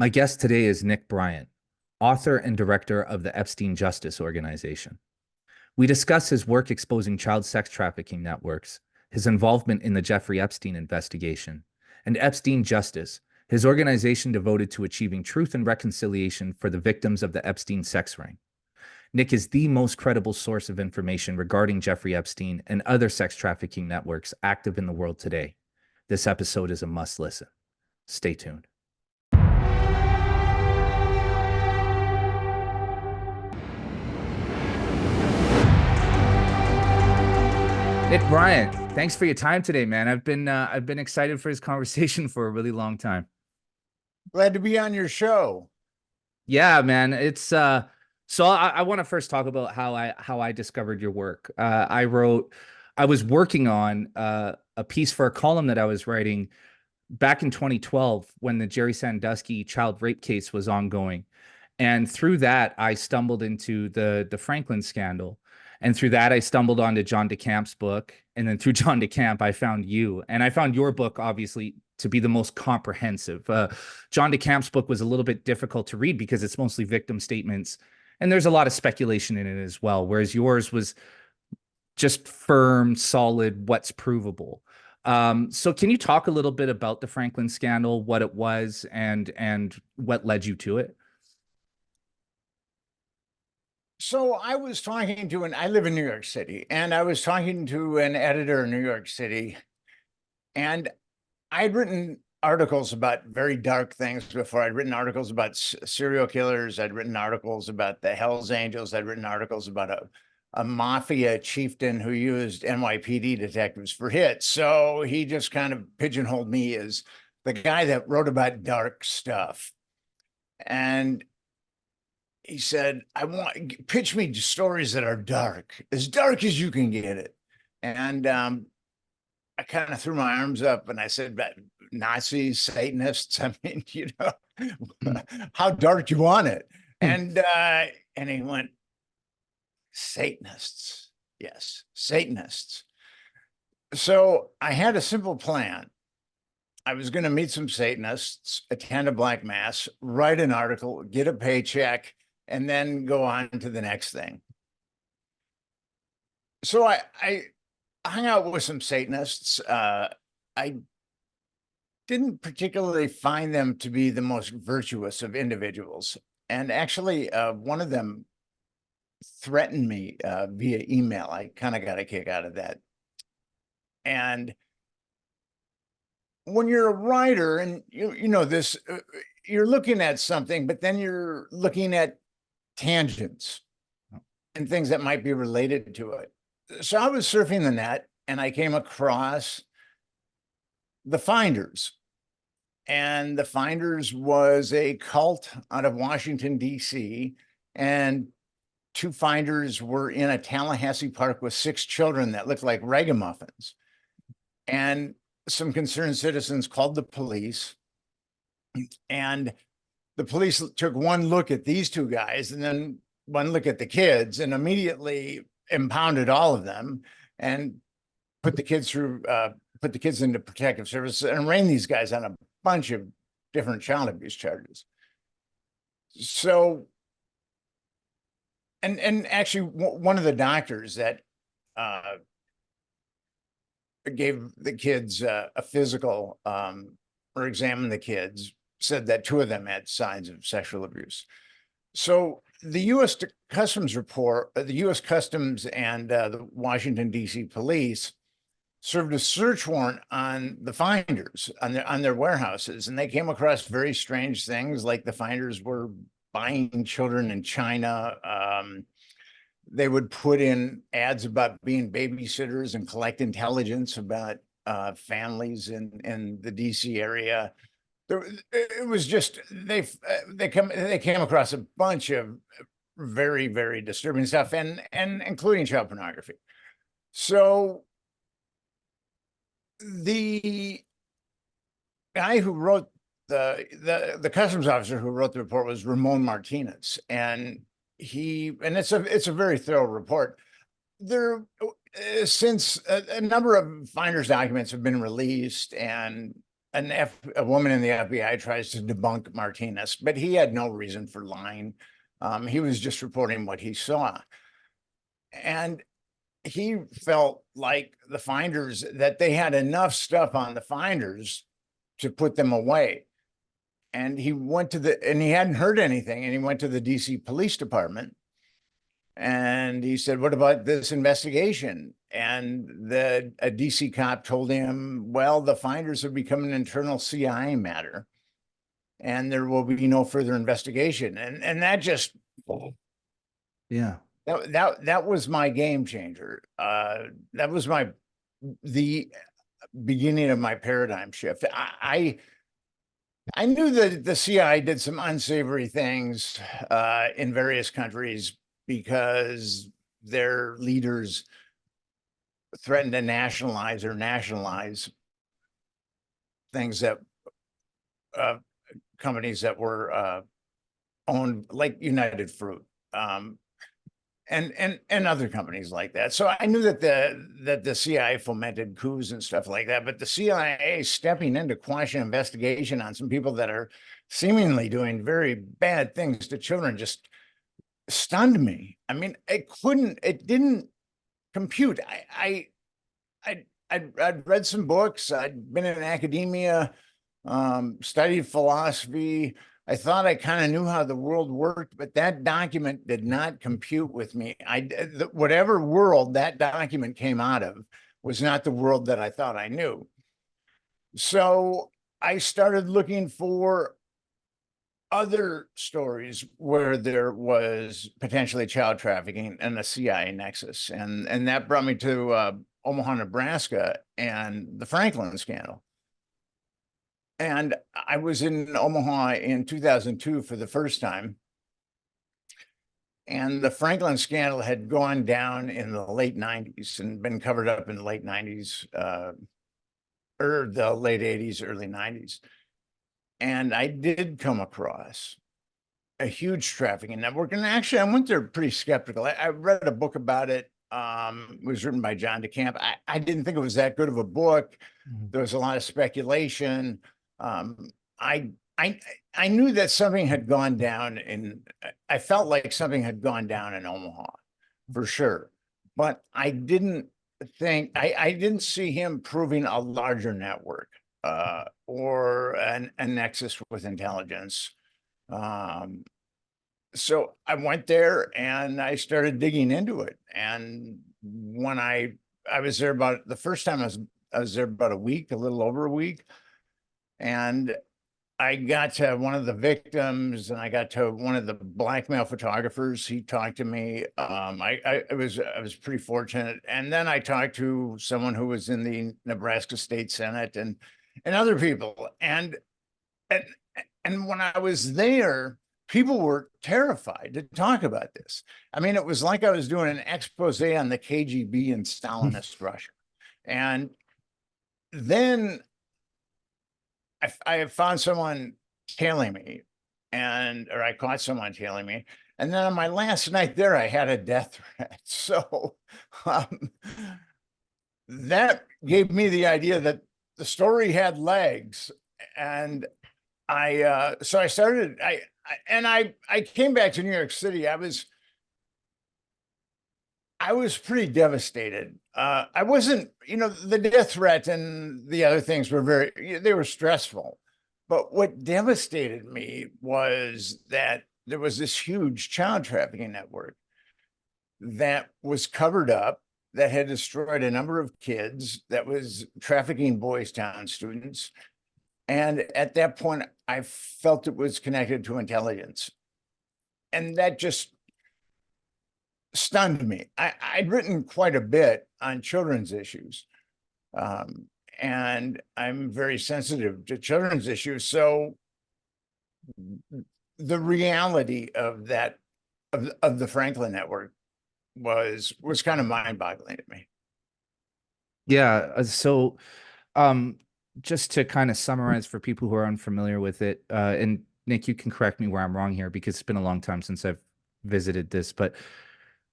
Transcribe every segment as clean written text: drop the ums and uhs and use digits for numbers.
My guest today is Nick Bryant, author and director of the Epstein Justice organization. We discuss his work exposing child sex trafficking networks, his involvement in the Jeffrey Epstein investigation, and Epstein Justice, his organization devoted to achieving truth and reconciliation for the victims of the Epstein sex ring. Nick is the most credible source of information regarding Jeffrey Epstein and other sex trafficking networks active in the world today. This episode is a must listen. Stay tuned. Nick Bryant, thanks for your time today, man. I've been excited for this conversation for a really long time. Glad to be on your show. Yeah, man. It's so I want to first talk about how I discovered your work. I was working on a piece for a column that I was writing back in 2012 when the Jerry Sandusky child rape case was ongoing. And through that, I stumbled into the Franklin scandal. And through that, I stumbled onto John DeCamp's book. And then through John DeCamp, I found you. And I found your book, obviously, to be the most comprehensive. John DeCamp's book was a little bit difficult to read because it's mostly victim statements. And there's a lot of speculation in it as well. Whereas yours was just firm, solid, what's provable. So can you talk a little bit about the Franklin scandal, what it was, and what led you to it? So I was talking to I live in New York City, and I was talking to an editor in New York City, and I'd written articles about very dark things before. I'd written articles about serial killers. I'd written articles about the Hells Angels. I'd written articles about a mafia chieftain who used NYPD detectives for hits. So he just kind of pigeonholed me as the guy that wrote about dark stuff. And he said, pitch me stories that are dark as you can get it. And I kind of threw my arms up and I said, Nazis, Satanists. I mean, how dark you want it? And he went, Satanists. Yes, Satanists. So I had a simple plan. I was going to meet some Satanists, attend a black mass, write an article, get a paycheck, and then go on to the next thing. So I hung out with some Satanists. I didn't particularly find them to be the most virtuous of individuals. And actually, one of them threatened me via email. I kind of got a kick out of that. And when you're a writer and you know this, you're looking at something, but then you're looking at tangents and things that might be related to it. So I was surfing the net and I came across the Finders. And the Finders was a cult out of Washington, D.C. And two finders were in a Tallahassee park with 6 children that looked like ragamuffins. And some concerned citizens called the police. And the police took one look at these two guys and then one look at the kids and immediately impounded all of them and put the kids into protective services and arraigned these guys on a bunch of different child abuse charges. So, and actually one of the doctors that gave the kids a physical or examined the kids said that 2 of them had signs of sexual abuse. So the U.S. Customs report, the U.S. Customs and the Washington, D.C. police served a search warrant on the Finders, on their warehouses, and they came across very strange things, like the Finders were buying children in China. They would put in ads about being babysitters and collect intelligence about families in the DC area. It was just they came across a bunch of very, very disturbing stuff, and including child pornography. So the guy who wrote the customs officer who wrote the report was Ramon Martinez, and it's a very thorough report. There, since a number of Finders documents have been released, and a woman in the FBI tries to debunk Martinez, but he had no reason for lying. He was just reporting what he saw. And he felt like the finders, that they had enough stuff on the finders to put them away. And he went to and he hadn't heard anything, and he went to the DC Police Department. And he said, "What about this investigation?" And a DC cop told him, "Well, the finders have become an internal CIA matter, and there will be no further investigation." And that just, Yeah. that was my game changer. That was the beginning of my paradigm shift. I knew that the CIA did some unsavory things in various countries because their leaders threatened to nationalize things that companies that were owned, like United Fruit, and other companies like that. So I knew that the CIA fomented coups and stuff like that, but the CIA stepping in to quash an investigation on some people that are seemingly doing very bad things to children just stunned me. I mean, it didn't compute. I'd read some books. I'd been in academia, studied philosophy. I thought I kind of knew how the world worked, but that document did not compute with me. Whatever world that document came out of was not the world that I thought I knew. So I started looking for other stories where there was potentially child trafficking and a CIA nexus. And that brought me to Omaha, Nebraska, and the Franklin scandal. And I was in Omaha in 2002 for the first time. And the Franklin scandal had gone down in the late 90s and been covered up in the late 90s, or the late 80s, early 90s. And I did come across a huge trafficking network. And actually, I went there pretty skeptical. I read a book about it. It was written by John DeCamp. I didn't think it was that good of a book. There was a lot of speculation. I knew that something had gone down I felt like something had gone down in Omaha for sure, but I didn't see him proving a larger network, or a nexus with intelligence. So I went there and I started digging into it. And when I was there about the first time I was there about a week, a little over a week. And I got to one of the victims, and I got to one of the blackmail photographers. He talked to me. I was pretty fortunate. And then I talked to someone who was in the Nebraska State Senate and other people. And when I was there, people were terrified to talk about this. I mean, it was like I was doing an expose on the KGB and Stalinist Russia. And then I found someone tailing me, or I caught someone tailing me. And then on my last night there, I had a death threat. So that gave me the idea that the story had legs. And so I started, I came back to New York City. I was pretty devastated. I wasn't, the death threat and the other things they were stressful. But what devastated me was that there was this huge child trafficking network that was covered up, that had destroyed a number of kids, that was trafficking Boys Town students. And at that point, I felt it was connected to intelligence. And that just stunned me. I'd written quite a bit on children's issues, and I'm very sensitive to children's issues. So the reality of that, of the Franklin network was kind of mind-boggling to me. Yeah. So, just to kind of summarize for people who are unfamiliar with it, and Nick, you can correct me where I'm wrong here because it's been a long time since I've visited this, but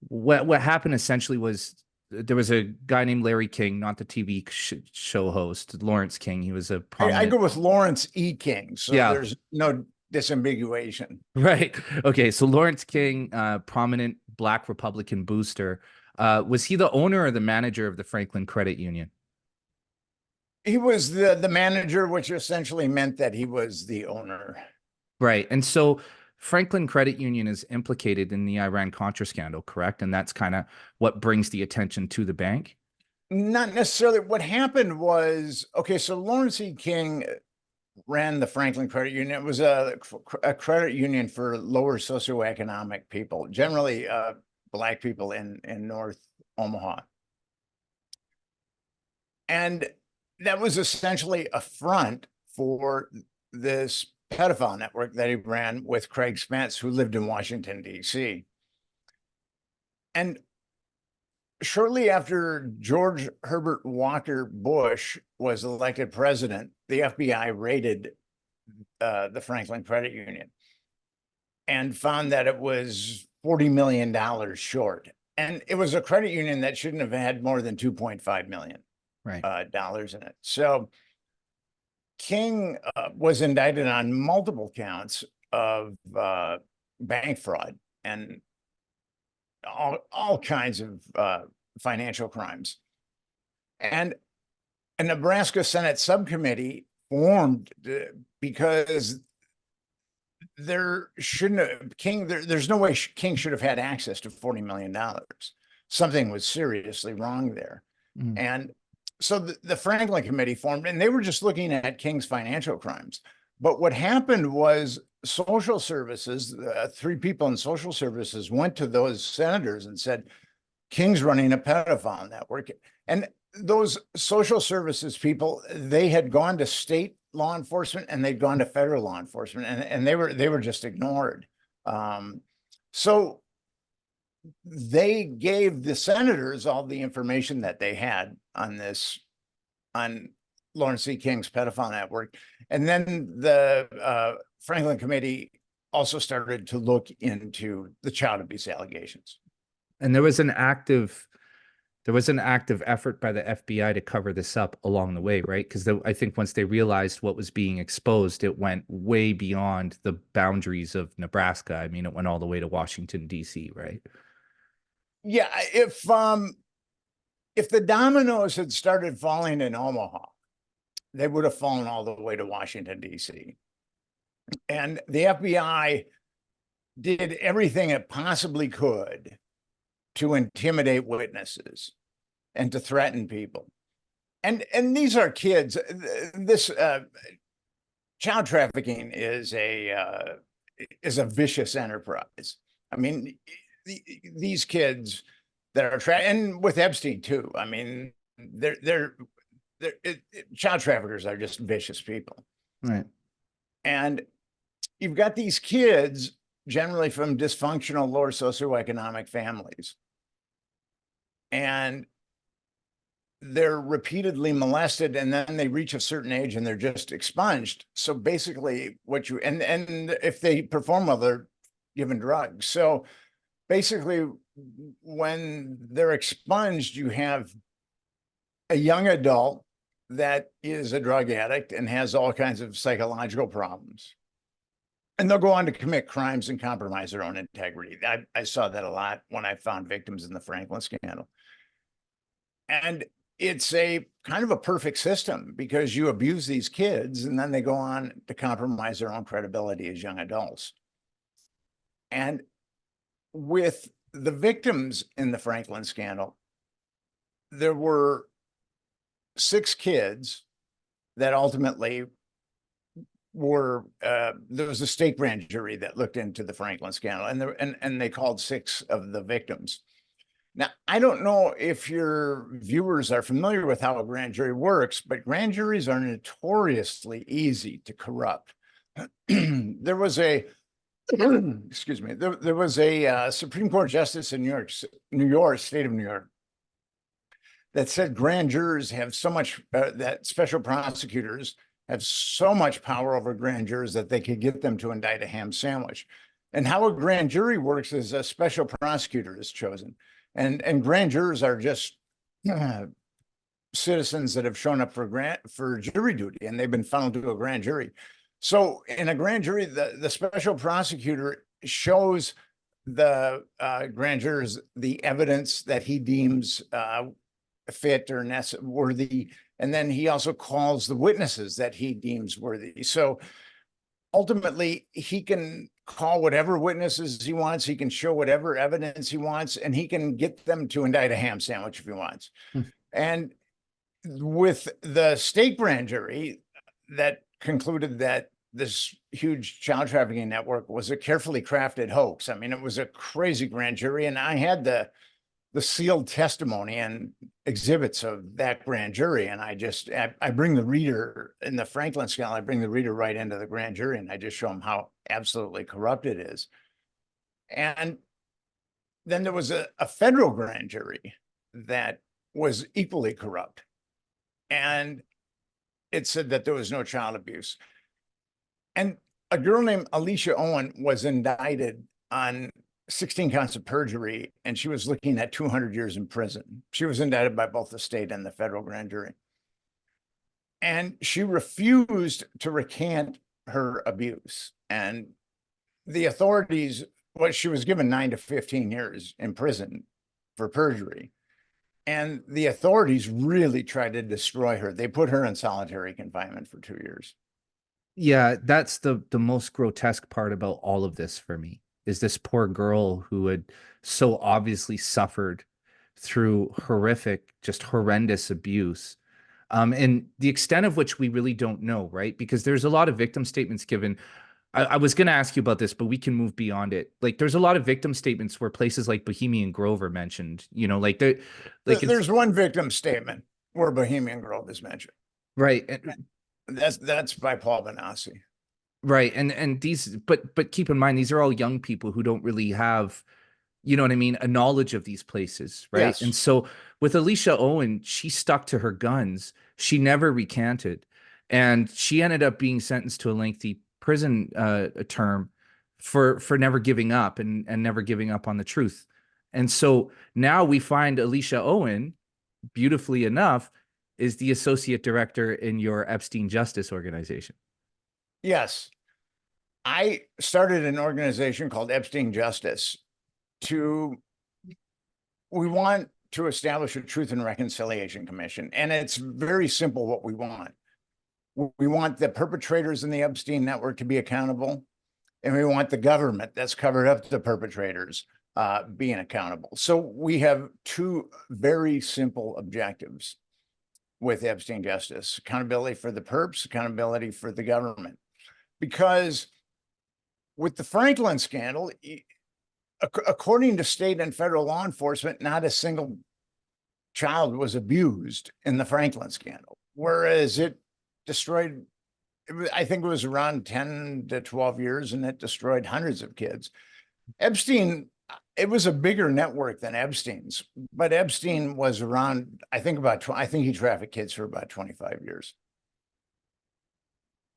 what happened essentially was there was a guy named Larry King, not the TV show host, Lawrence King. He was a I prominent. go with Lawrence E. King, so Yeah, there's no disambiguation. right. Okay, so Lawrence King, prominent Black Republican booster. Was he the owner or the manager of the Franklin Credit Union? He was the manager, which essentially meant that he was the owner. Right. And so Franklin Credit Union is implicated in the Iran-Contra scandal, correct? And that's kind of what brings the attention to the bank. Not necessarily. What happened was, okay, so Lawrence E. King ran the Franklin Credit Union. It was a credit union for lower socioeconomic people, generally Black people in North Omaha. And that was essentially a front for this pedophile network that he ran with Craig Spence, who lived in Washington, D.C. And shortly after George Herbert Walker Bush was elected president, the FBI raided the Franklin Credit Union and found that it was $40 million short. And it was a credit union that shouldn't have had more than $2.5 million dollars in it. So King was indicted on multiple counts of bank fraud and all kinds of financial crimes. And a Nebraska Senate subcommittee formed because there shouldn't have there's no way King should have had access to $40 million. Something was seriously wrong there. Mm. And so the Franklin Committee formed, and they were just looking at King's financial crimes. But what happened was social services, 3 people in social services went to those senators and said, King's running a pedophile network. And those social services people, they had gone to state law enforcement and they'd gone to federal law enforcement, and they were just ignored. So they gave the senators all the information that they had on Lawrence C. King's pedophile network. And then the Franklin Committee also started to look into the child abuse allegations. And there was an active effort by the FBI to cover this up along the way, right? Because I think once they realized what was being exposed, it went way beyond the boundaries of Nebraska. I mean, it went all the way to Washington, D.C., right? Yeah, if the dominoes had started falling in Omaha, they would have fallen all the way to Washington, D.C. And the FBI did everything it possibly could to intimidate witnesses and to threaten people. And these are kids. This child trafficking is a vicious enterprise. I mean, these kids that are and with Epstein too. I mean, child traffickers are just vicious people. Right. And you've got these kids generally from dysfunctional lower socioeconomic families. And they're repeatedly molested, and then they reach a certain age and they're just expunged. So basically and if they perform well, they're given drugs. So basically when they're expunged, you have a young adult that is a drug addict and has all kinds of psychological problems. And they'll go on to commit crimes and compromise their own integrity. I saw that a lot when I found victims in the Franklin scandal. And it's a kind of a perfect system because you abuse these kids and then they go on to compromise their own credibility as young adults. And with the victims in the Franklin scandal, there were 6 kids that ultimately were there was a state grand jury that looked into the Franklin scandal, and they called 6 of the victims. Now, I don't know if your viewers are familiar with how a grand jury works, but grand juries are notoriously easy to corrupt. There was a excuse me, there was a Supreme Court justice in New York, state of New York, that said grand jurors have so much that special prosecutors have so much power over grand jurors that they could get them to indict a ham sandwich. And how a grand jury works is a special prosecutor is chosen. And grand jurors are just uh, citizens that have shown up for jury duty, and they've been funneled to a grand jury. So in a grand jury, the special prosecutor shows the grand jurors the evidence that he deems fit or worthy, and then he also calls the witnesses that he deems worthy. So ultimately, he can call whatever witnesses he wants, he can show whatever evidence he wants, and he can get them to indict a ham sandwich if he wants. Hmm. And with the state grand jury that concluded that this huge child trafficking network was a carefully crafted hoax. I mean, it was a crazy grand jury, and I had the sealed testimony and exhibits of that grand jury, and I bring the reader in the Franklin scale. I bring the reader right into the grand jury, and I just show them how absolutely corrupt it is. And then there was a federal grand jury that was equally corrupt, and it said that there was no child abuse. And a girl named Alicia Owen was indicted on 16 counts of perjury, and she was looking at 200 years in prison. She was indicted by both the state and the federal grand jury. And she refused to recant her abuse. And the authorities, well, she was given 9 to 15 years in prison for perjury. And the authorities really tried to destroy her. They put her in solitary confinement for 2 years. Yeah, that's the most grotesque part about all of this for me, is this poor girl who had so obviously suffered through horrific, just horrendous abuse. And the extent of which we really don't know, right? Because there's a lot of victim statements given. I was going to ask you about this, but we can move beyond it. Like, there's a lot of victim statements where places like Bohemian Grove are mentioned, There's one victim statement where Bohemian Grove is mentioned. Right. That's by Paul Benassi. Right. And these, but keep in mind, these are all young people who don't really have, you know what I mean, a knowledge of these places, right? Yes. And so with Alicia Owen, she stuck to her guns. She never recanted, and she ended up being sentenced to a lengthy prison term for never giving up and never giving up on the truth. And so now we find Alicia Owen, beautifully enough, is the associate director in your Epstein Justice organization. Yes. I started an organization called Epstein Justice we want to establish a Truth and Reconciliation Commission. And it's very simple what we want. We want the perpetrators in the Epstein network to be accountable. And we want the government that's covered up the perpetrators being accountable. So we have two very simple objectives with Epstein Justice: accountability for the perps, accountability for the government. Because with the Franklin scandal, according to state and federal law enforcement, not a single child was abused in the Franklin scandal, whereas it destroyed, I think it was around 10 to 12 years, and it destroyed hundreds of kids. Epstein, it was a bigger network than Epstein's, but Epstein was around, I think he trafficked kids for about 25 years.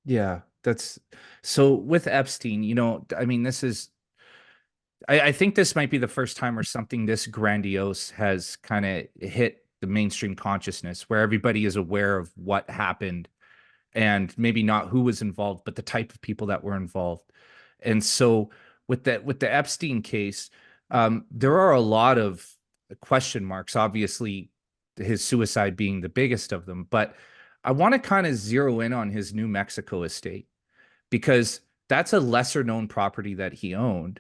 Yeah, that's so with Epstein, I mean, I think this might be the first time where something this grandiose has kind of hit the mainstream consciousness, where everybody is aware of what happened and maybe not who was involved, but the type of people that were involved. And so with the Epstein case, there are a lot of question marks, obviously his suicide being the biggest of them, but I want to kind of zero in on his New Mexico estate, because that's a lesser known property that he owned.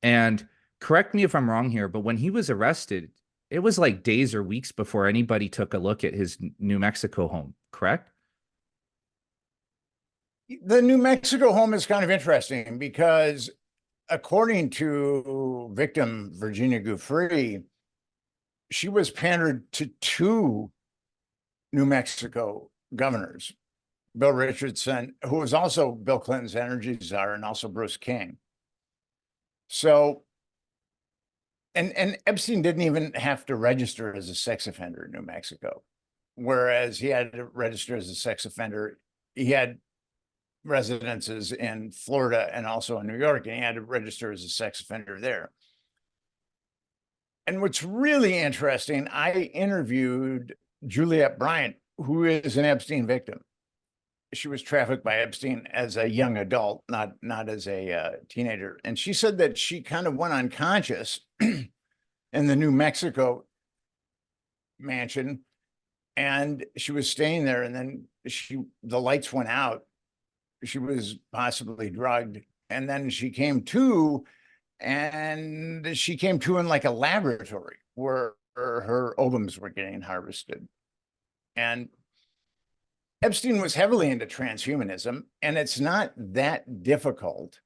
And correct me if I'm wrong here, but when he was arrested, it was like days or weeks before anybody took a look at his New Mexico home, correct? The New Mexico home is kind of interesting because, according to victim Virginia Giuffre, she was pandered to two New Mexico governors, Bill Richardson, who was also Bill Clinton's energy czar, and also Bruce King. So, and Epstein didn't even have to register as a sex offender in New Mexico, whereas he had to register as a sex offender. He had residences in Florida and also in New York, and he had to register as a sex offender there. And what's really interesting, I interviewed Juliet Bryant, who is an Epstein victim. She was trafficked by Epstein as a young adult, not as a teenager. And she said that she kind of went unconscious in the New Mexico mansion, and she was staying there, and then the lights went out. She was possibly drugged, and then she came to, and she came to in like a laboratory where her ovums were getting harvested. And Epstein was heavily into transhumanism, and it's not that difficult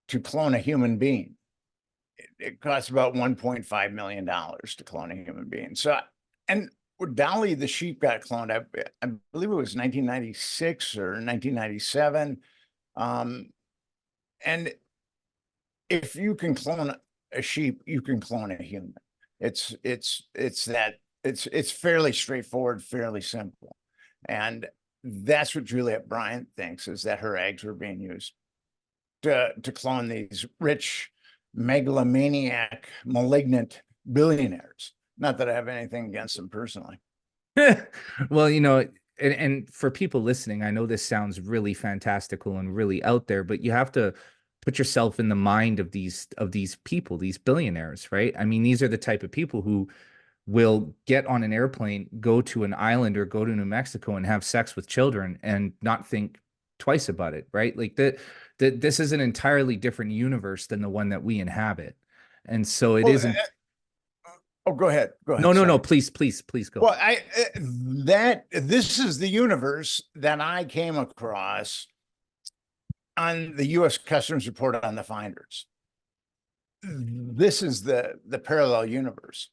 to clone a human being. It costs about $1.5 million to clone a human being. So, and Dolly the sheep got cloned, I believe it was 1996 or 1997. And if you can clone a sheep, you can clone a human. It's fairly straightforward, fairly simple. And that's what Juliet Bryant thinks, is that her eggs were being used to clone these rich, megalomaniac, malignant billionaires. Not that I have anything against them personally. Well, and for people listening, I know this sounds really fantastical and really out there, but you have to put yourself in the mind of these people, these billionaires, right? I mean, these are the type of people who will get on an airplane, go to an island or go to New Mexico and have sex with children and not think twice about it, right? Like this is an entirely different universe than the one that we inhabit. And so it Well, isn't. oh, go ahead. Go No, ahead. no, no, Sorry. please, please, please go. Well, this is the universe that I came across on the U.S. Customs Report on the Finders. This is the parallel universe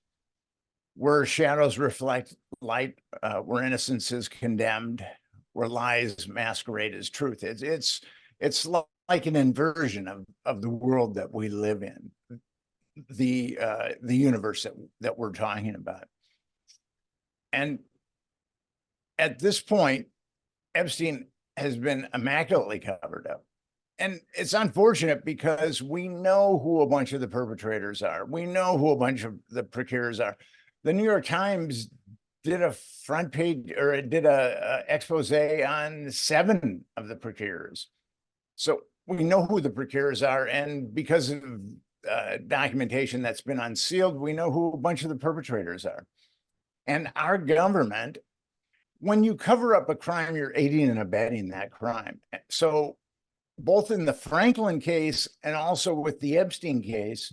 where shadows reflect light, where innocence is condemned, where lies masquerade as truth. It's like an inversion of the world that we live in, the universe that we're talking about. And at this point, Epstein has been immaculately covered up. And it's unfortunate because we know who a bunch of the perpetrators are. We know who a bunch of the procurers are. The New York Times did a front page, or it did a expose on 7 of the procurers. So we know who the procurers are. And because of documentation that's been unsealed, we know who a bunch of the perpetrators are. And our government, when you cover up a crime, you're aiding and abetting that crime. So both in the Franklin case and also with the Epstein case,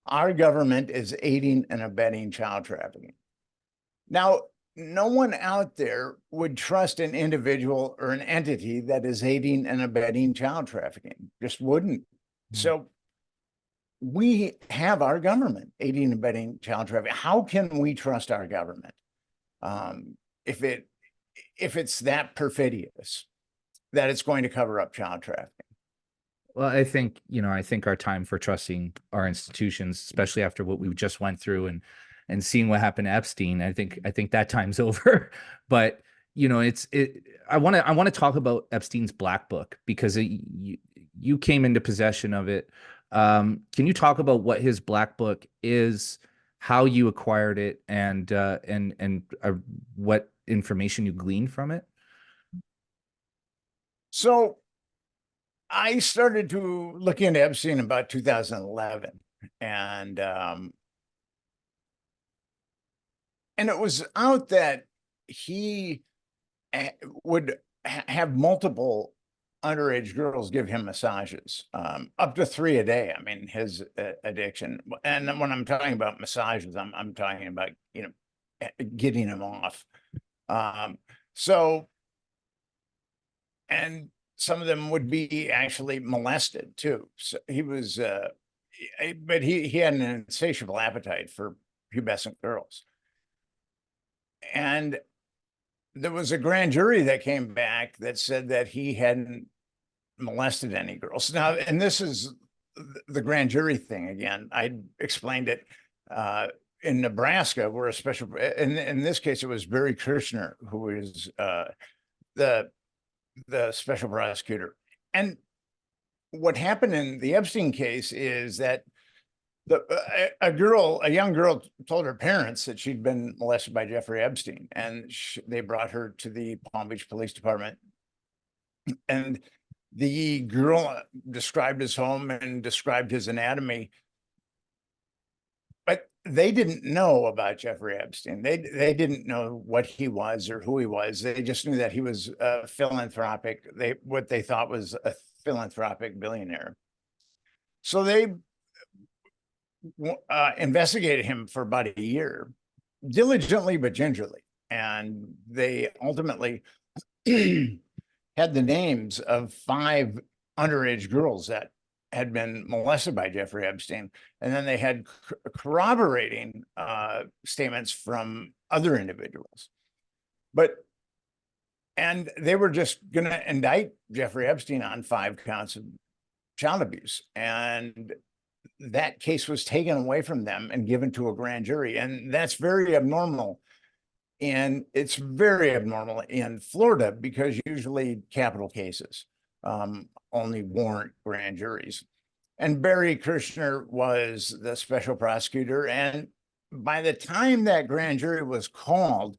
our government is aiding and abetting child trafficking. Now, no one out there would trust an individual or an entity that is aiding and abetting child trafficking. Just wouldn't. So we have our government aiding and abetting child trafficking. How can we trust our government if it's that perfidious that it's going to cover up child trafficking? Well, I think, I think our time for trusting our institutions, especially after what we just went through and seeing what happened to Epstein, I think that time's over. But, I want to talk about Epstein's Black Book because you came into possession of it. Can you talk about what his Black Book is, how you acquired it, and what information you gleaned from it? So I started to look into Epstein about 2011, and it was out that he would have multiple underage girls give him massages, up to 3 a day. I mean, his addiction. And when I'm talking about massages, I'm talking about, getting him off. So, and some of them would be actually molested too. So he was, but he had an insatiable appetite for pubescent girls. And there was a grand jury that came back that said that he hadn't molested any girls. Now, and this is the grand jury thing again. I explained it in Nebraska, where a special, in this case, it was Barry Kirshner, who was the special prosecutor. And what happened in the Epstein case is that A young girl told her parents that she'd been molested by Jeffrey Epstein, and they brought her to the Palm Beach Police Department. And the girl described his home and described his anatomy, but they didn't know about Jeffrey Epstein. They didn't know what he was or who he was. They just knew that he was a philanthropic. What they thought was a philanthropic billionaire. So they investigated him for about a year, diligently but gingerly, and they ultimately had the names of 5 underage girls that had been molested by Jeffrey Epstein. And then they had corroborating statements from other individuals. And they were just going to indict Jeffrey Epstein on 5 counts of child abuse. And that case was taken away from them and given to a grand jury. And that's very abnormal. And it's very abnormal in Florida because usually capital cases only warrant grand juries. And Barry Kirshner was the special prosecutor. And by the time that grand jury was called,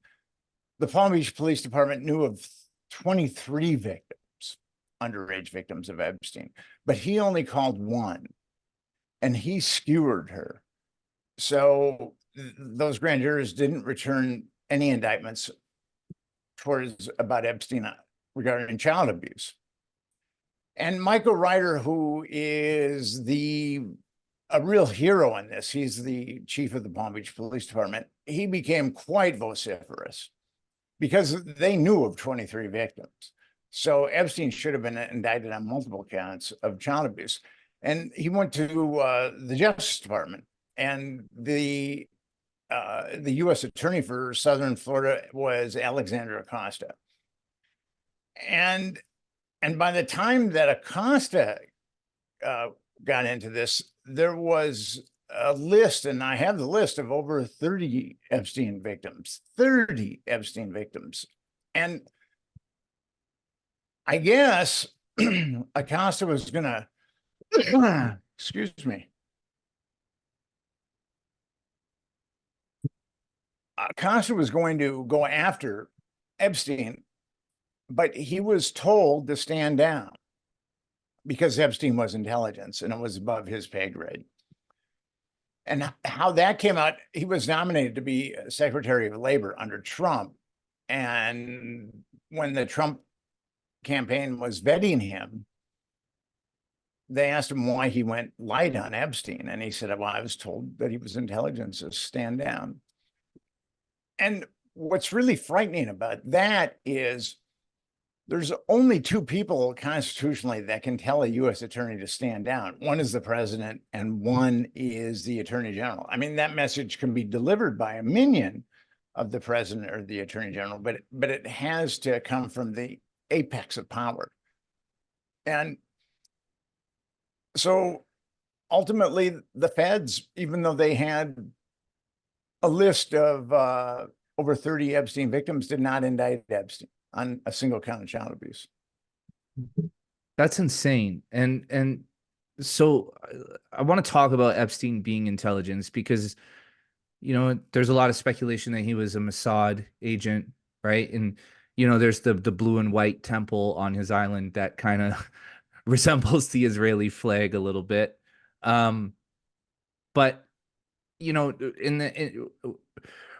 the Palm Beach Police Department knew of 23 victims, underage victims of Epstein, but he only called 1, and he skewered her. So those grand jurors didn't return any indictments about Epstein regarding child abuse. And Michael Ryder, who is a real hero in this, he's the chief of the Palm Beach Police Department, he became quite vociferous because they knew of 23 victims. So Epstein should have been indicted on multiple counts of child abuse. And he went to the Justice Department, and the U.S. attorney for Southern Florida was Alexandra Acosta. And by the time that Acosta got into this, there was a list, and I have the list of over 30 Epstein victims, 30 Epstein victims. And I guess Acosta was going to, excuse me, Acosta was going to go after Epstein, but he was told to stand down because Epstein was intelligence and it was above his pay grade. And how that came out, he was nominated to be Secretary of Labor under Trump. And when the Trump campaign was vetting him, they asked him why he went light on Epstein. And he said, well, I was told that he was intelligence, so stand down. And what's really frightening about that is there's only 2 people constitutionally that can tell a U.S. attorney to stand down. One is the president and one is the attorney general. I mean, that message can be delivered by a minion of the president or the attorney general, but it has to come from the apex of power. And so ultimately the feds, even though they had a list of over 30 Epstein victims, did not indict Epstein on a single count of child abuse. That's insane. And so I want to talk about Epstein being intelligence because, you know, there's a lot of speculation that he was a Mossad agent, right? And, you know, there's the blue and white temple on his island that kind of resembles the Israeli flag a little bit. But, you know,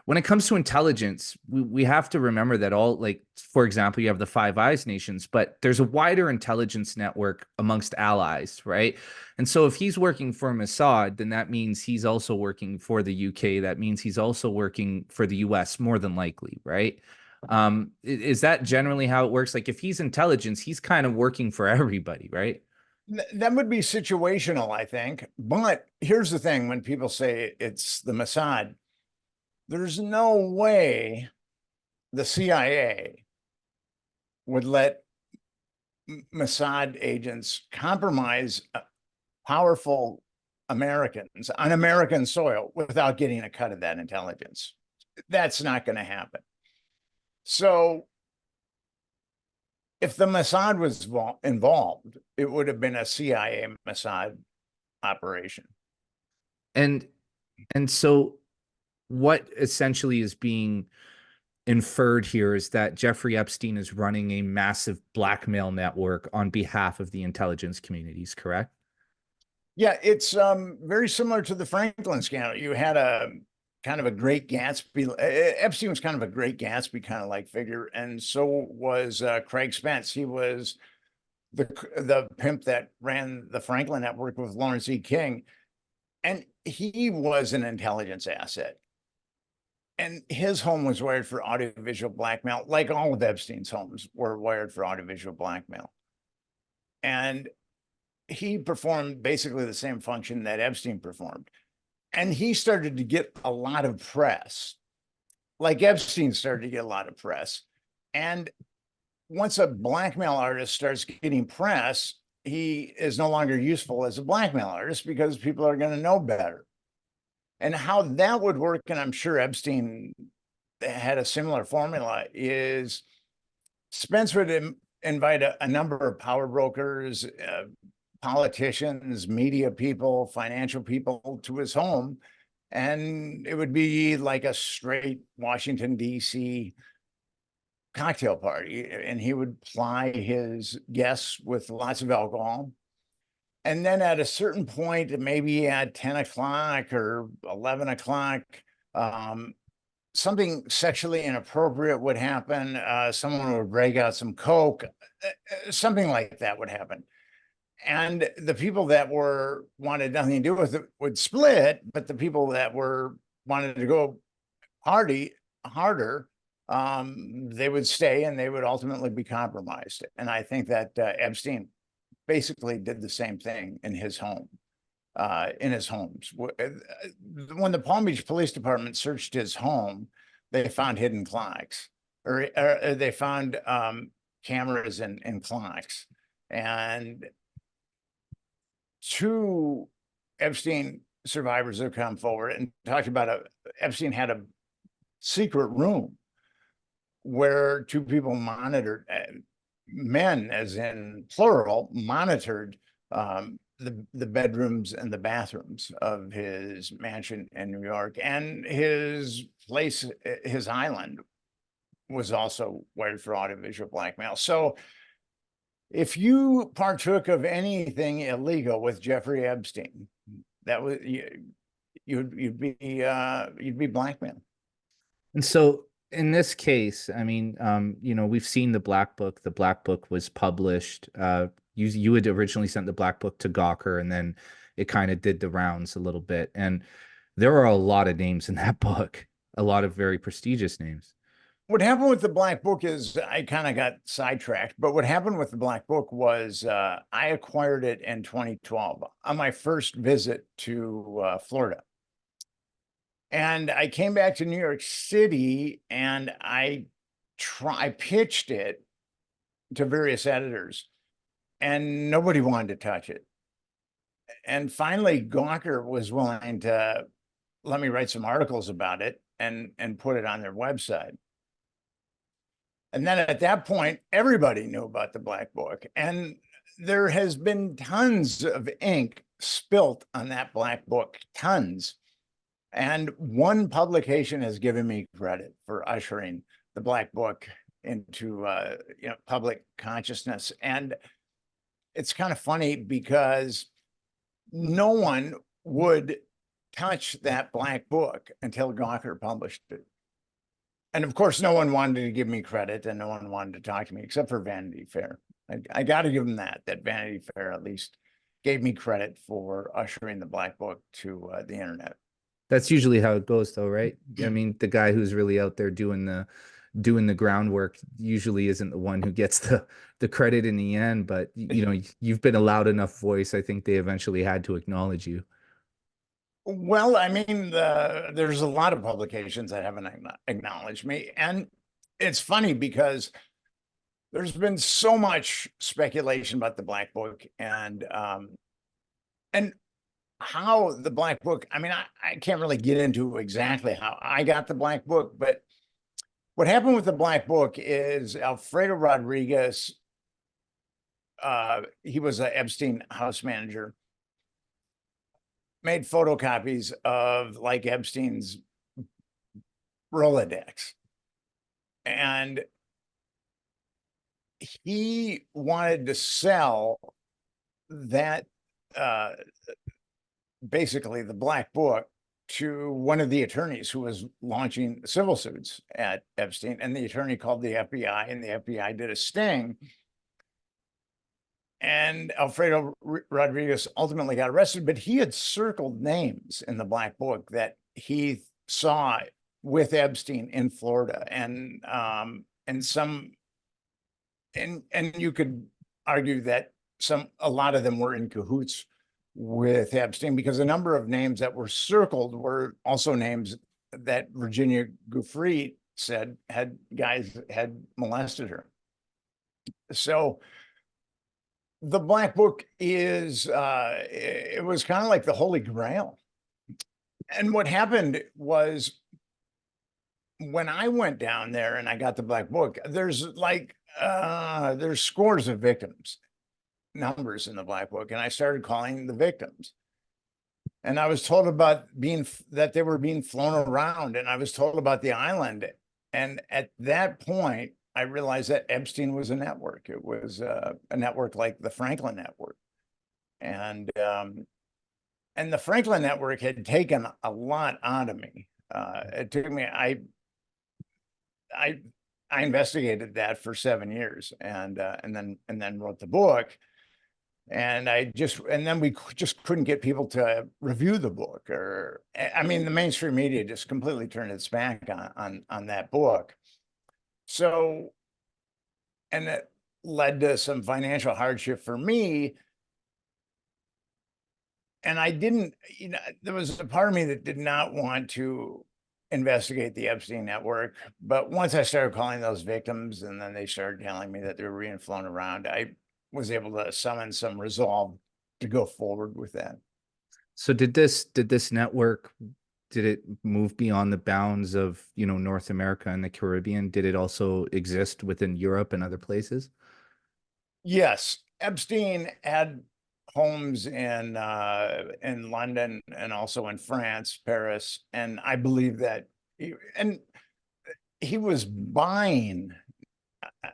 when it comes to intelligence, we have to remember that like, for example, you have the Five Eyes nations, but there's a wider intelligence network amongst allies, right? And so if he's working for Mossad, then that means he's also working for the UK. That means he's also working for the US, more than likely, right? Is that generally how it works? Like if he's intelligence, he's kind of working for everybody, right? That would be situational, I think. But here's the thing, when people say it's the Mossad, there's no way the CIA would let Mossad agents compromise powerful Americans on American soil without getting a cut of that intelligence. That's not going to happen. So if the Mossad was involved, it would have been a CIA Mossad operation. And so what essentially is being inferred here is that Jeffrey Epstein is running a massive blackmail network on behalf of the intelligence communities, correct? Yeah, it's very similar to the Franklin scandal. You had a kind of a great Gatsby. Epstein was kind of a great Gatsby kind of like figure, and so was Craig Spence. He was the pimp that ran the Franklin network with Lawrence E. King, and he was an intelligence asset. And his home was wired for audiovisual blackmail, like all of Epstein's homes were wired for audiovisual blackmail. And he performed basically the same function that Epstein performed. And he started to get a lot of press, like Epstein started to get a lot of press. And once a blackmail artist starts getting press, he is no longer useful as a blackmail artist because people are going to know better. And how that would work, and I'm sure Epstein had a similar formula, is Spence would invite a number of power brokers, politicians, media people, financial people to his home. And it would be like a straight Washington, D.C. cocktail party. And he would ply his guests with lots of alcohol. And then at a certain point, maybe at 10 o'clock or 11 o'clock, something sexually inappropriate would happen. Someone would break out some coke, something like that would happen. And the people that were wanted nothing to do with it would split, but the people that were wanted to go party harder, they would stay and they would ultimately be compromised. And I think that Epstein basically did the same thing in his home, in his homes. When the Palm Beach Police Department searched his home, they found hidden clocks, or they found cameras and clocks. And two Epstein survivors have come forward and talked about Epstein had a secret room where two people monitored, men, as in plural, monitored the bedrooms and the bathrooms of his mansion in New York, and his place, his island, was also wired for audiovisual blackmail. So if you partook of anything illegal with Jeffrey Epstein, that was you'd be blackmailed. And so in this case, I mean, we've seen the Black Book. The Black Book was published. You had originally sent the Black Book to Gawker, and then it kind of did the rounds a little bit. And there are a lot of names in that book, a lot of very prestigious names. What happened with the Black Book is I kind of got sidetracked, but what happened with the Black Book was I acquired it in 2012 on my first visit to Florida. And I came back to New York City and I pitched it to various editors and nobody wanted to touch it. And finally, Gawker was willing to let me write some articles about it and put it on their website. And then at that point, everybody knew about the Black Book. And there has been tons of ink spilt on that Black Book, tons. And one publication has given me credit for ushering the Black Book into public consciousness. And it's kind of funny because no one would touch that Black Book until Gawker published it. And of course, no one wanted to give me credit and no one wanted to talk to me except for Vanity Fair. I got to give them that Vanity Fair at least gave me credit for ushering the Black Book to the internet. That's usually how it goes, though, right? I mean, the guy who's really out there doing the groundwork usually isn't the one who gets the credit in the end. But you've been a loud enough voice. I think they eventually had to acknowledge you. Well, I mean, there's a lot of publications that haven't acknowledged me. And it's funny because there's been so much speculation about the Black Book and how the Black Book, I mean, I can't really get into exactly how I got the Black Book, but what happened with the Black Book is Alfredo Rodriguez, he was an Epstein house manager. made photocopies of like Epstein's Rolodex. And he wanted to sell that, basically the black book, to one of the attorneys who was launching civil suits at Epstein. And the attorney called the FBI, and the FBI did a sting. And Alfredo Rodriguez ultimately got arrested, but he had circled names in the black book that he saw with Epstein in Florida. And you could argue that a lot of them were in cahoots with Epstein, because a number of names that were circled were also names that Virginia Giuffre said had molested her. So the black book is, it was kind of like the Holy Grail. And what happened was, when I went down there and I got the black book, there's scores of victims, numbers in the black book, and I started calling the victims. And I was told about that they were being flown around, and I was told about the island. And at that point, I realized that Epstein was a network. It was a network like the Franklin Network. And the Franklin Network had taken a lot out of me. It took me, I investigated that for 7 years, and then wrote the book. And then we just couldn't get people to review the book, or, I mean, the mainstream media just completely turned its back on that book. So, and it led to some financial hardship for me. And I didn't, there was a part of me that did not want to investigate the Epstein network. But once I started calling those victims, and then they started telling me that they were being flown around, I was able to summon some resolve to go forward with that. So did this network, did it move beyond the bounds of, North America and the Caribbean? Did it also exist within Europe and other places? Yes, Epstein had homes in London, and also in France, Paris, and I believe that he was buying.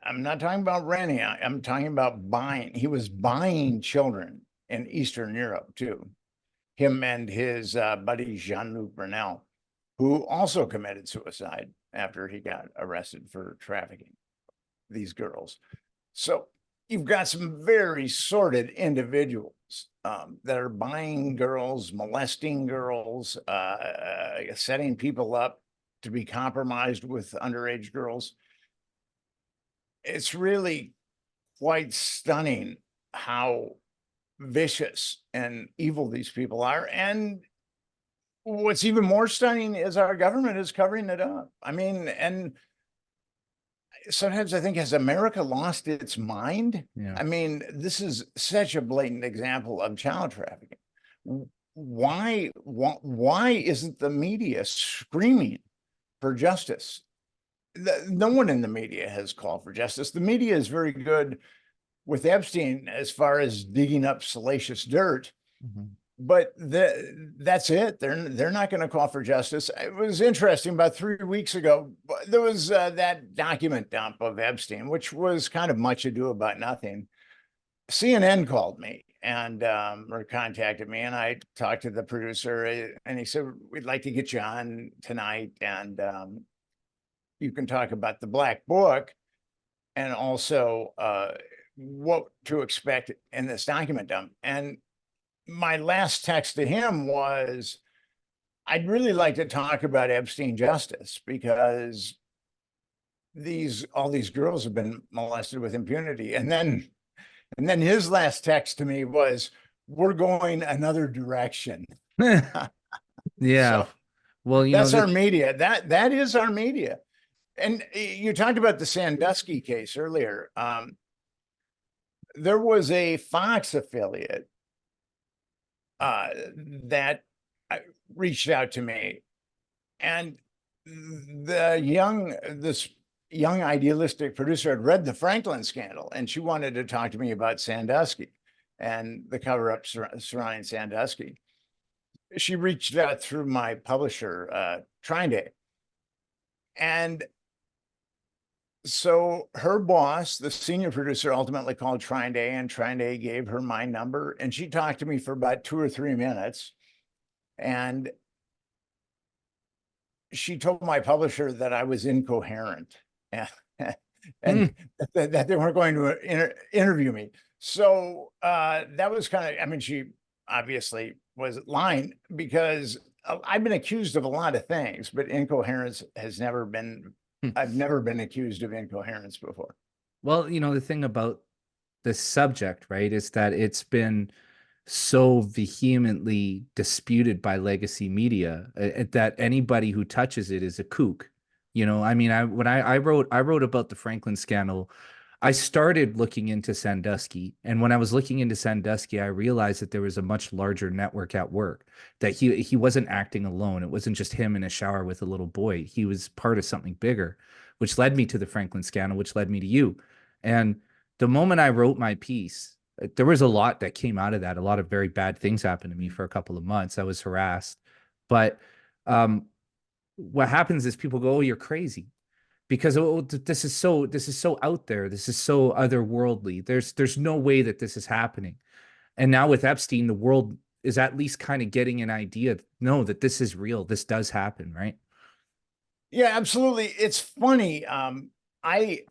I'm not talking about renting. I'm talking about buying. He was buying children in Eastern Europe too. Him and his buddy Jean-Luc Brunel, who also committed suicide after he got arrested for trafficking these girls. So you've got some very sordid individuals that are buying girls, molesting girls, setting people up to be compromised with underage girls. It's really quite stunning how vicious and evil these people are. And what's even more stunning is our government is covering it up. I mean, and sometimes I think, has America lost its mind? Yeah. I mean, this is such a blatant example of child trafficking. Why isn't the media screaming for justice? No one in the media has called for justice. The media is very good with Epstein as far as digging up salacious dirt, but that's it. They're not going to call for justice. It was interesting. About 3 weeks ago, there was that document dump of Epstein, which was kind of much ado about nothing. CNN called me and or contacted me, and I talked to the producer, and he said, "We'd like to get you on tonight, and you can talk about the black book, and also what to expect in this document dump." And my last text to him was, "I'd really like to talk about Epstein Justice, because all these girls have been molested with impunity." And then his last text to me was, "We're going another direction." Yeah. So well, that's our media. That is our media. And you talked about the Sandusky case earlier. There was a Fox affiliate that reached out to me, and this young idealistic producer had read the Franklin scandal, and she wanted to talk to me about Sandusky and the cover-up surrounding Sandusky. she reached out through my publisher, Trying to, and so her boss, the senior producer, ultimately called Trying and Trying gave her my number, and she talked to me for about 2 or 3 minutes, and she told my publisher that I was incoherent and, Hmm. and that they weren't going to interview me. So that was kind of, I mean, she obviously was lying because I've been accused of a lot of things, but incoherence has never been, I've never been accused of incoherence before. Well, the thing about this subject, right, is that it's been so vehemently disputed by legacy media that anybody who touches it is a kook. I mean, I wrote about the Franklin scandal, I started looking into Sandusky, and when I was looking into Sandusky, I realized that there was a much larger network at work. That he wasn't acting alone. It wasn't just him in a shower with a little boy. He was part of something bigger, which led me to the Franklin scandal, which led me to you. And the moment I wrote my piece, there was a lot that came out of that. A lot of very bad things happened to me for a couple of months. I was harassed. But what happens is people go, "Oh, you're crazy," because this is so out there. This is so otherworldly. There's no way that this is happening. And now with Epstein, the world is at least kind of getting an idea. No, that this is real. This does happen, right? Yeah, absolutely. It's funny. I,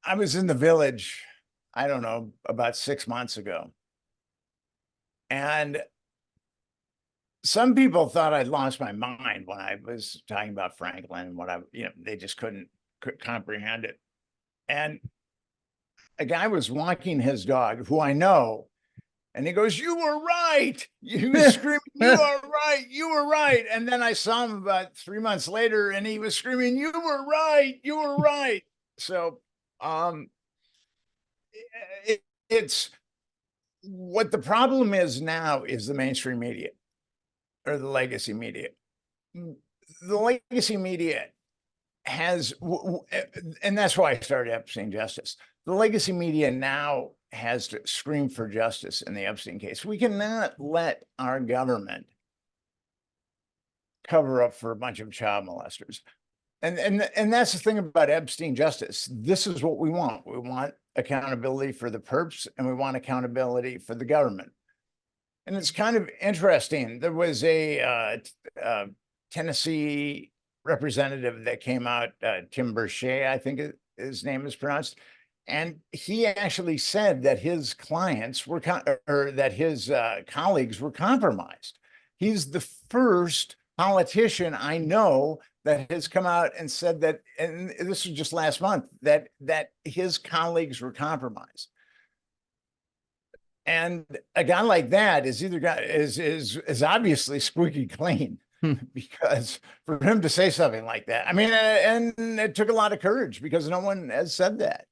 I was in the Village, I don't know, about 6 months ago, and some people thought I'd lost my mind when I was talking about Franklin, what they just couldn't comprehend it. And a guy was walking his dog who I know, and he goes, "You were right." He was screaming, "You are right. You were right." And then I saw him about 3 months later, and he was screaming, "You were right. You were right." So, um, it's what the problem is now is the mainstream media or the legacy media. The legacy media has, and that's why I started Epstein Justice. The legacy media now has to scream for justice in the Epstein case. We cannot let our government cover up for a bunch of child molesters. And that's the thing about Epstein Justice. This is what we want. We want accountability for the perps, and we want accountability for the government. And it's kind of interesting. There was a Tennessee representative that came out, Tim Burchett, I think his name is pronounced, and he actually said that his clients were, or that his colleagues were compromised. He's the first politician I know that has come out and said that, and this was just last month, that his colleagues were compromised. And a guy like that is either got is obviously squeaky clean, because for him to say something like that, I mean, and it took a lot of courage because no one has said that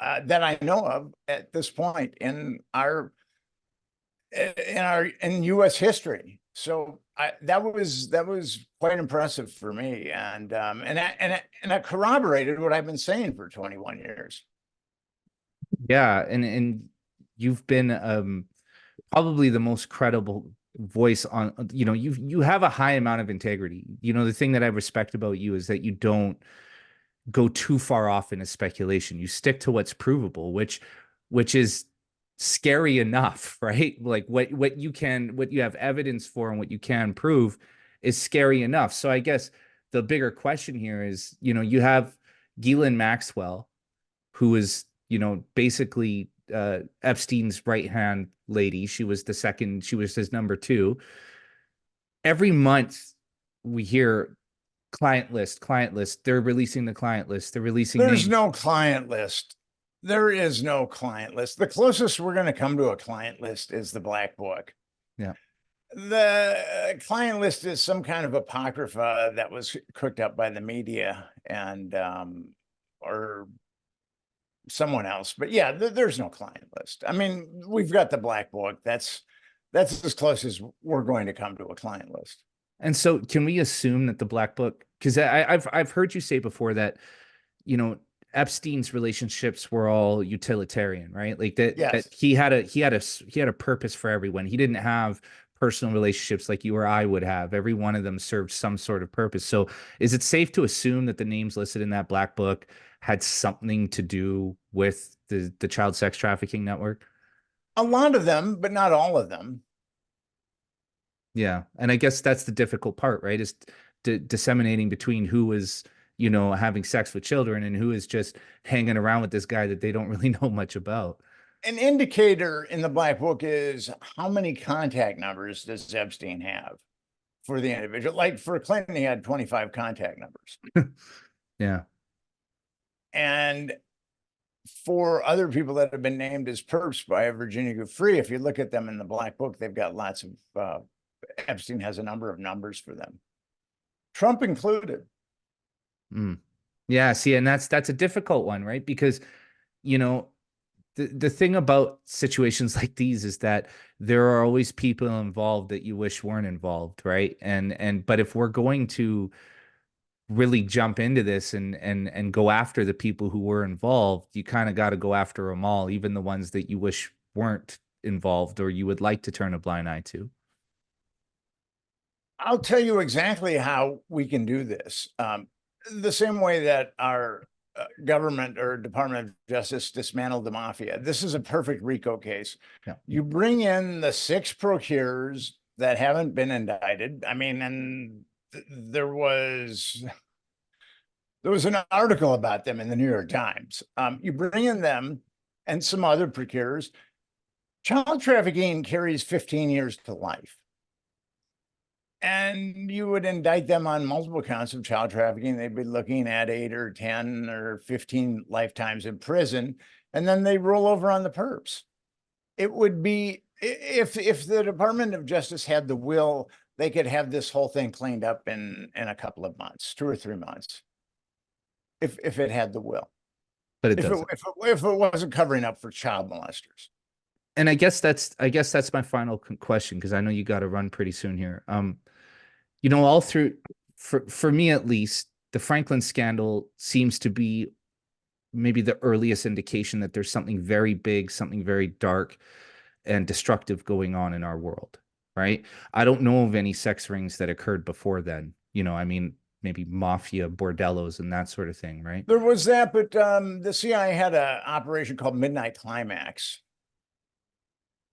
that I know of at this point in U.S. history. So that was quite impressive for me, and it corroborated what I've been saying for 21 years. Yeah, and you've been probably the most credible voice on, you have a high amount of integrity. The thing that I respect about you is that you don't go too far off into speculation. You stick to what's provable, which is scary enough, right? Like what you have evidence for and what you can prove is scary enough. So I guess the bigger question here is, you have Ghislaine Maxwell, who is, basically Epstein's right hand lady. She was his number two. Every month we hear client list, client list. They're releasing the client list. They're releasing There's names. no client list. There is no client list. The closest we're going to come to a client list is the Black Book. Yeah. The client list is some kind of apocrypha that was cooked up by the media and or someone else. But yeah, there's no client list. I mean, we've got the Black Book. That's as close as we're going to come to a client list. And so can we assume that the Black Book, because I've heard you say before that, Epstein's relationships were all utilitarian, right? Like that Yes. he had a purpose for everyone. He didn't have personal relationships like you or I would have. Every one of them served some sort of purpose. So is it safe to assume that the names listed in that black book had something to do with the child sex trafficking network? A lot of them, but not all of them. Yeah. And I guess that's the difficult part, right? Is disseminating between who is, having sex with children and who is just hanging around with this guy that they don't really know much about. An indicator in the black book is how many contact numbers does Epstein have for the individual? Like for Clinton, he had 25 contact numbers. Yeah. And for other people that have been named as perps by Virginia Giuffre, if you look at them in the black book, they've got lots of, Epstein has a number of numbers for them, Trump included. Mm. Yeah. See, and that's a difficult one, right? Because, you know, the thing about situations like these is that there are always people involved that you wish weren't involved, right? But if we're going to really jump into this and go after the people who were involved, you kind of got to go after them all, even the ones that you wish weren't involved or you would like to turn a blind eye to. I'll tell you exactly how we can do this. The same way that our government or Department of Justice dismantled the mafia. This is a perfect RICO case. Yeah. You bring in the 6 procurers that haven't been indicted. I mean, and there was an article about them in the New York Times. You bring in them and some other procurers. Child trafficking carries 15 years to life. And you would indict them on multiple counts of child trafficking. They'd be looking at 8 or 10 or 15 lifetimes in prison, and then they roll over on the perps. It would be, if the Department of Justice had the will, they could have this whole thing cleaned up in a couple of months, 2 or 3 months, if it had the will. But it doesn't. If it wasn't covering up for child molesters. And I guess that's my final question, because I know you got to run pretty soon here. All through, for me at least, the Franklin scandal seems to be maybe the earliest indication that there's something very big, something very dark and destructive going on in our world, right? I don't know of any sex rings that occurred before then. I mean, maybe mafia, bordellos, and that sort of thing, right? There was that, but the CIA had an operation called Midnight Climax,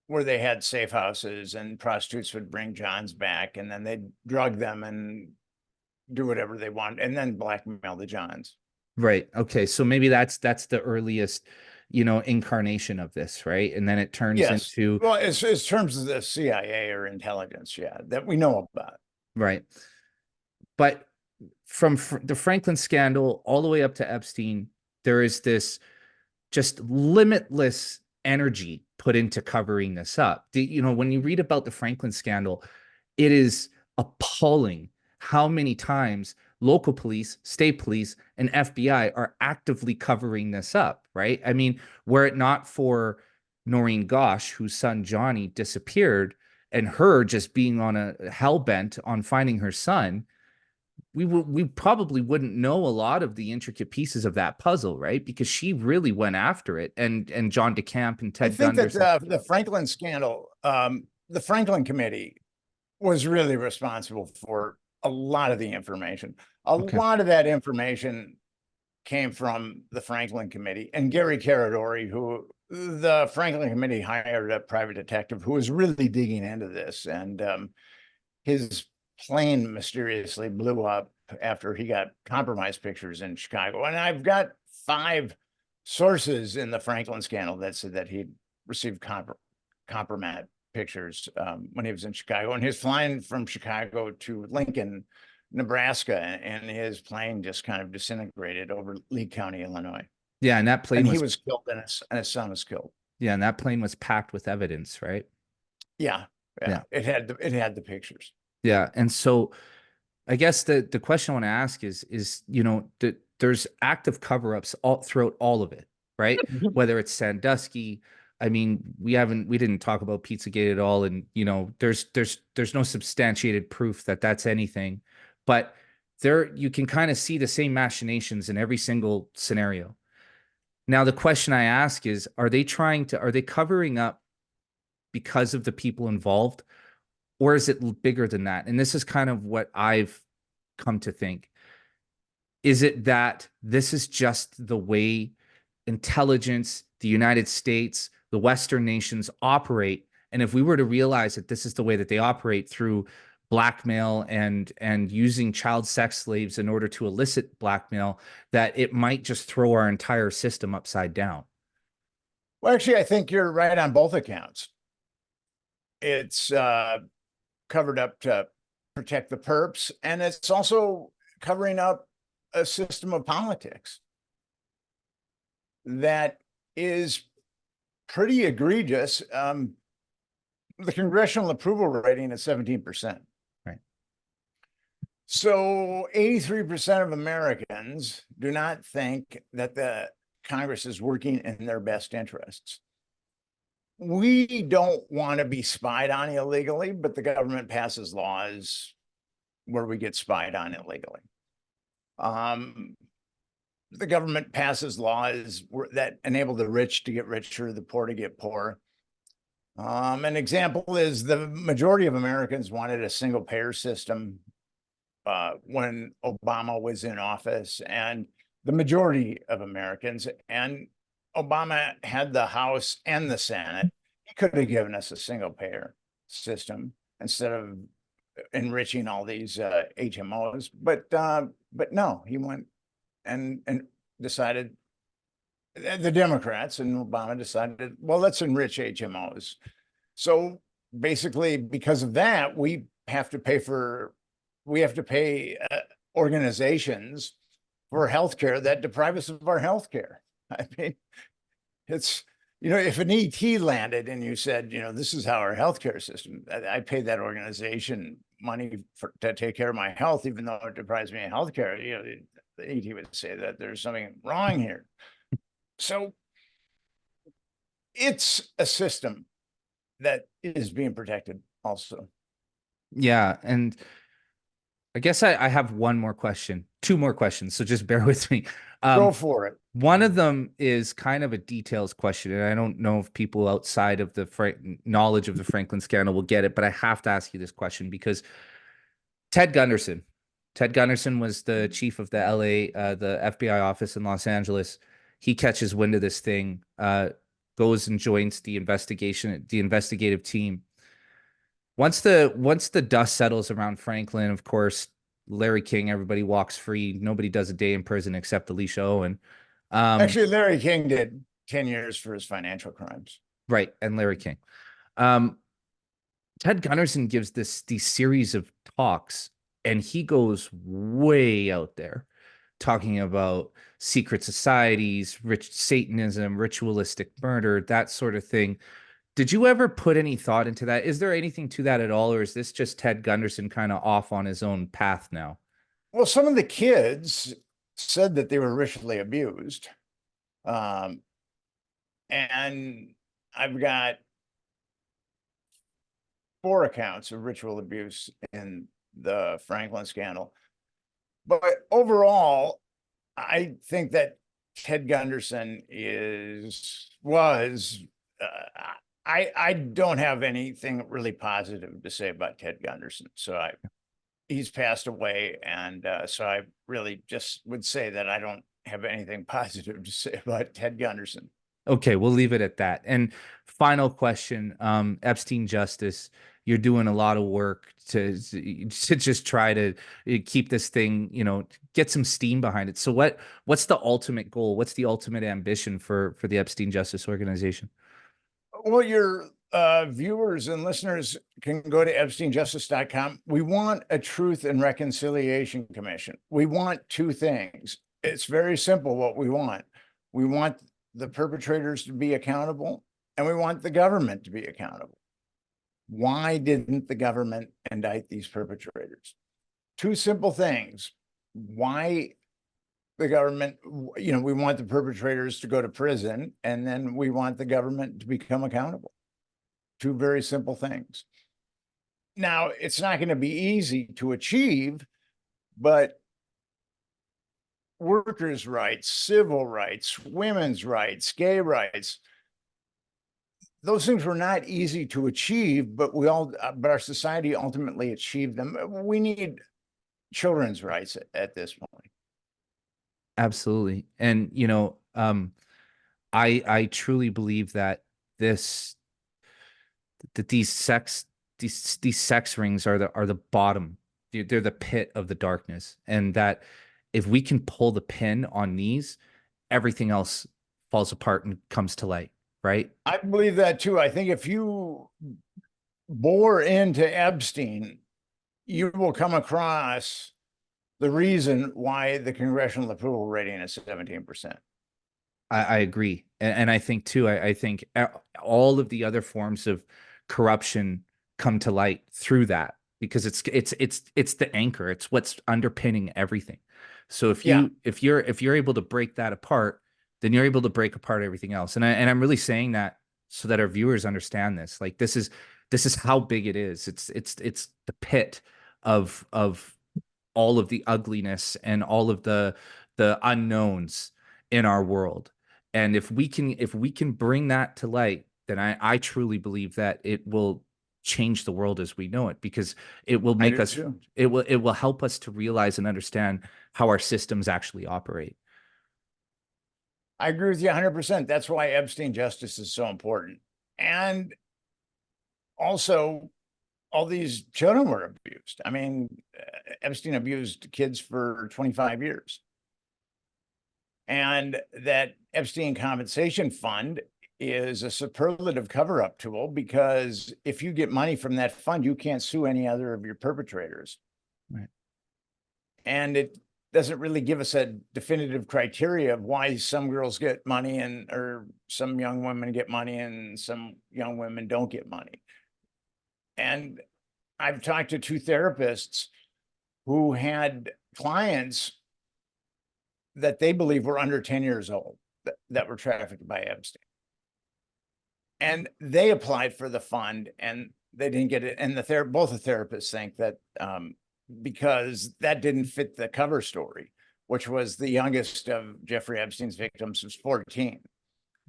where they had safe houses and prostitutes would bring Johns back and then they'd drug them and do whatever they want and then blackmail the Johns. Right. Okay. So maybe that's the earliest, incarnation of this, right? And then it turns into, well, as terms of the CIA or intelligence, yeah, that we know about. Right. But from the Franklin scandal all the way up to Epstein, there is this just limitless energy put into covering this up. When you read about the Franklin scandal, it is appalling how many times local police, state police, and FBI are actively covering this up, right? I mean, were it not for Noreen Gosh, whose son Johnny disappeared, and her just being on a hell bent on finding her son, we probably wouldn't know a lot of the intricate pieces of that puzzle, right? Because she really went after it, and John DeCamp and Ted Gunderson. I think that the Franklin scandal, the Franklin Committee was really responsible for a lot of the information. A lot of that information came from the Franklin Committee and Gary Caradori, who the Franklin Committee hired a private detective who was really digging into this, and his plane mysteriously blew up after he got compromised pictures in Chicago. And I've got 5 sources in the Franklin scandal that said that he'd received compromised pictures when he was in Chicago. And he was flying from Chicago to Lincoln, Nebraska, and his plane just kind of disintegrated over Lee County, Illinois. Yeah, and that plane he was killed, and his son was killed. Yeah, and that plane was packed with evidence, right? Yeah. It had the pictures. Yeah, and so I guess the question I want to ask is there's active cover-ups all throughout all of it, right? Whether it's Sandusky, I mean, we didn't talk about Pizzagate at all, and there's no substantiated proof that that's anything, but there you can kind of see the same machinations in every single scenario. Now, the question I ask is, are they covering up because of the people involved, Or is it bigger than that? And this is kind of what I've come to think. Is it that this is just the way intelligence, the United States, the Western nations operate? And if we were to realize that this is the way that they operate through blackmail and using child sex slaves in order to elicit blackmail, that it might just throw our entire system upside down. Well, actually, I think you're right on both accounts. It's covered up to protect the perps, and it's also covering up a system of politics that is pretty egregious. The congressional approval rating is 17%. Right. So 83% of Americans do not think that the Congress is working in their best interests. We don't want to be spied on illegally, but the government passes laws where we get spied on illegally. The government passes laws that enable the rich to get richer, the poor to get poor. An example is the majority of Americans wanted a single payer system when Obama was in office, and the majority of Americans, and Obama had the House and the Senate. He could have given us a single payer system instead of enriching all these HMOs, but no, he went and decided, the Democrats and Obama decided, well, let's enrich HMOs. So basically, because of that, we have to pay organizations for healthcare that deprive us of our healthcare. I mean, it's, if an ET landed and you said, this is how our healthcare system, I pay that organization money to take care of my health, even though it deprives me of healthcare, the ET would say that there's something wrong here. So it's a system that is being protected also. Yeah. And I guess I have two more questions. So just bear with me. Go for it. One of them is kind of a details question, and I don't know if people outside of the knowledge of the Franklin scandal will get it, but I have to ask you this question because Ted Gunderson was the chief of the the FBI office in Los Angeles. He catches wind of this thing, goes and joins the investigative team. Once the dust settles around Franklin, of course, Larry King, everybody walks free. Nobody does a day in prison except Alicia Owen. Actually, Larry King did 10 years for his financial crimes. Right, and Larry King. Ted Gunderson gives these series of talks, and he goes way out there, talking about secret societies, rich Satanism, ritualistic murder, that sort of thing. Did you ever put any thought into that? Is there anything to that at all, or is this just Ted Gunderson kind of off on his own path now? Well, some of the kids said that they were ritually abused. And I've got 4 accounts of ritual abuse in the Franklin scandal. But overall, I think that Ted Gunderson I don't have anything really positive to say about Ted Gunderson. So he's passed away. And so I really just would say that I don't have anything positive to say about Ted Gunderson. Okay, we'll leave it at that. And final question, Epstein Justice, you're doing a lot of work to just try to keep this thing, get some steam behind it. So what's the ultimate goal? What's the ultimate ambition for the Epstein Justice Organization? Well, your viewers and listeners can go to EpsteinJustice.com. We want a Truth and Reconciliation Commission. We want 2 things. It's very simple what we want. We want the perpetrators to be accountable, and we want the government to be accountable. Why didn't the government indict these perpetrators? 2 simple things. Why the government, we want the perpetrators to go to prison, and then we want the government to become accountable. 2 very simple things. Now, it's not going to be easy to achieve, but workers' rights, civil rights, women's rights, gay rights, those things were not easy to achieve, but but our society ultimately achieved them. We need children's rights at this point. Absolutely. And I truly believe that this that these sex rings are the bottom. They're the pit of the darkness, and that if we can pull the pin on these, everything else falls apart and comes to light, right? I believe that too. I think if you bore into Epstein, you will come across the reason why the congressional approval rating is 17%. I agree, and I think too. I think all of the other forms of corruption come to light through that because it's the anchor. It's what's underpinning everything. So Yeah, if you're able to break that apart, then you're able to break apart everything else. And I'm really saying that so that our viewers understand this. Like this is how big it is. It's the pit of all of the ugliness and all of the unknowns in our world. And if we can bring that to light, then I truly believe that it will change the world as we know it, because it will I make do us too. it will help us to realize and understand how our systems actually operate. I agree with you 100%. That's why Epstein Justice is so important. And also, all these children were abused. I mean, Epstein abused kids for 25 years. And that Epstein Compensation Fund is a superlative cover-up tool, because if you get money from that fund, you can't sue any other of your perpetrators. Right. And it doesn't really give us a definitive criteria of why some girls get money or some young women get money and some young women don't get money. And I've talked to two therapists who had clients that they believe were under 10 years old that were trafficked by Epstein. And they applied for the fund and they didn't get it. And both the therapists think that because that didn't fit the cover story, which was the youngest of Jeffrey Epstein's victims was 14.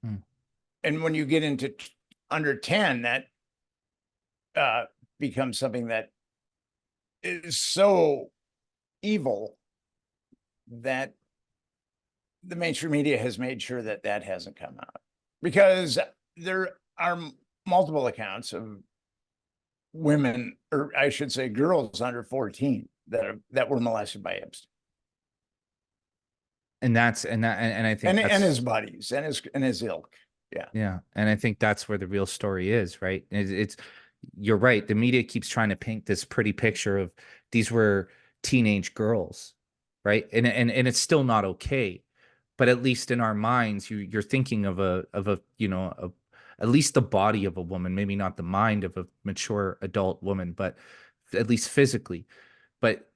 Mm. And when you get into under 10, that becomes something that is so evil that the mainstream media has made sure that that hasn't come out, because there are multiple accounts of women, or I should say girls under 14 that were molested by Epstein. And I think And that's his buddies and his ilk. Yeah. yeah, and I think that's where the real story is, right? It's you're right. The media keeps trying to paint this pretty picture of these were teenage girls, right? And it's still not okay, but at least in our minds, you're thinking of a at least the body of a woman, maybe not the mind of a mature adult woman, but at least physically. But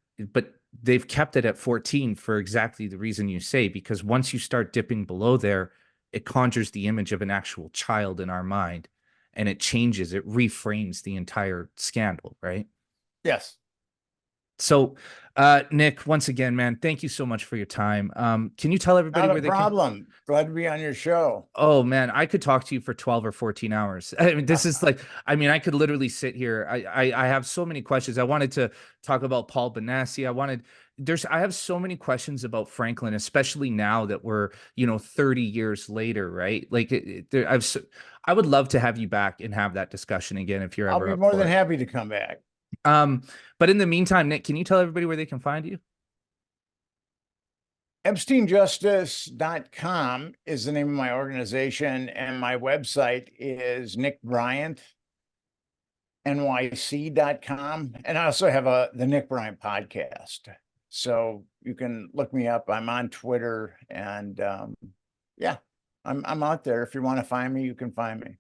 they've kept it at 14 for exactly the reason you say, because once you start dipping below there, it conjures the image of an actual child in our mind, and it reframes the entire scandal, right? Yes. So, Nick, once again, man, thank you so much for your time. Can you tell everybody Not a where they can? problem. Glad to be on your show. Oh man, I could talk to you for 12 or 14 hours. I mean, this is like, I mean, I could literally sit here. I have so many questions. I wanted to talk about Paul Benassi. I have so many questions about Franklin, especially now that we're, 30 years later, right? Like I would love to have you back and have that discussion again if you're I'll ever be up more for than it. happy to come back. But in the meantime, Nick, can you tell everybody where they can find you? EpsteinJustice.com is the name of my organization, and my website is Nick Bryant, NYC.com. And I also have the Nick Bryant podcast. So you can look me up. I'm on Twitter, and yeah, I'm out there. If you want to find me, you can find me.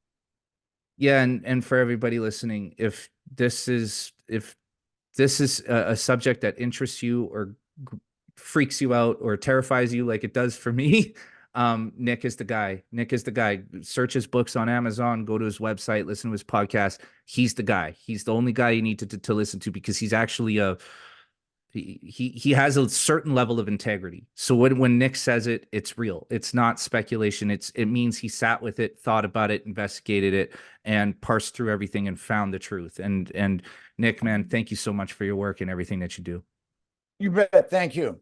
Yeah, and for everybody listening, if this is a subject that interests you or freaks you out or terrifies you like it does for me, Nick is the guy. Nick is the guy. Search his books on Amazon, go to his website, listen to his podcast. He's the guy. He's the only guy you need to listen to, because he's actually He has a certain level of integrity. So when Nick says it, it's real. It's not speculation. It means he sat with it, thought about it, investigated it, and parsed through everything and found the truth. And Nick, man, thank you so much for your work and everything that you do. You bet. Thank you.